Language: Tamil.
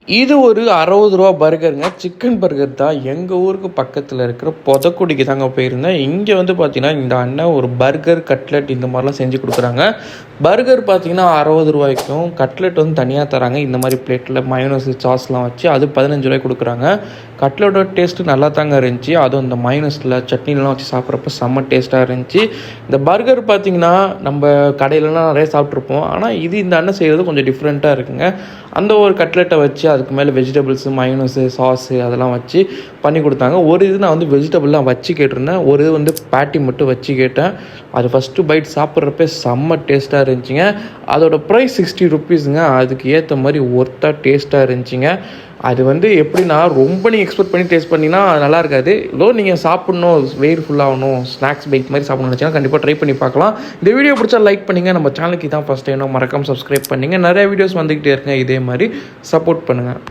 இது ஒரு ரூ. 60 பர்கருங்க. சிக்கன் பர்கர் தான். எங்கள் ஊருக்கு பக்கத்தில் இருக்கிற பொதக்குடிக்கு தாங்க போயிருந்தேன். இங்கே வந்து பார்த்தீங்கன்னா, இந்த அண்ணன் ஒரு பர்கர், கட்லெட் இந்த மாதிரிலாம் செஞ்சு கொடுக்குறாங்க. பர்கர் பார்த்தீங்கன்னா ரூ. 60, கட்லெட் வந்து தனியாக தராங்க. இந்த மாதிரி பிளேட்டில் மயோனஸ் சாஸ்லாம் வச்சு அது ரூ. 15 கொடுக்குறாங்க. கட்லெட்டோட டேஸ்ட்டு நல்லா தாங்க இருந்துச்சு. அதுவும் இந்த மயோனஸில் சட்னிலாம் வச்சு சாப்பிட்றப்ப செம்ம டேஸ்ட்டாக இருந்துச்சு. இந்த பர்கர் பார்த்தீங்கன்னா, நம்ம கடையிலலாம் நிறைய சாப்பிட்ருப்போம். ஆனால் இந்த அண்ணன் செய்கிறது கொஞ்சம் டிஃப்ரெண்ட்டாக இருக்குங்க. அந்த ஒரு கட்லெட்டை வச்சு அதுக்கு மேலே வெஜிடபிள்ஸு, மயோனஸு, சாஸு அதெல்லாம் வச்சு பண்ணி கொடுத்தாங்க. ஒரு நான் வந்து வெஜிடபிள்லாம் வச்சு கேட்டிருந்தேன். ஒரு வந்து பேட்டி மட்டும் வச்சு கேட்டேன். அது ஃபஸ்ட்டு பைட் சாப்பிட்றப்ப செம்ம டேஸ்ட்டாக இருந்துச்சுங்க. அதோட ப்ரைஸ் ₹60ங்க. அதுக்கு ஏற்ற மாதிரி ஒர்த்தாக டேஸ்ட்டாக இருந்துச்சுங்க. அது வந்து எப்படின்னா, ரொம்ப நீங்கள் எக்ஸ்பெக்ட் பண்ணி டேஸ்ட் பண்ணிங்கன்னா நல்லா இருக்காது. நீங்கள் சாப்பிட்ணும், வெயிட் ஃபுல்லாகணும், ஸ்நாக்ஸ் பைக் மாதிரி சாப்பிட்ணும்னு நினச்சிங்கன்னா கண்டிப்பாக ட்ரை பண்ணி பார்க்கலாம். இந்த வீடியோ பிடிச்சா லைக் பண்ணுங்கள். நம்ம சேனலுக்கு தான் ஃபஸ்ட் டைம் மறக்காமல் சப்ஸ்கிரைப் பண்ணிங்க. நிறைய வீடியோஸ் வந்துக்கிட்டே இருக்குங்க. இதே மாதிரி சப்போர்ட் பண்ணுங்கள்.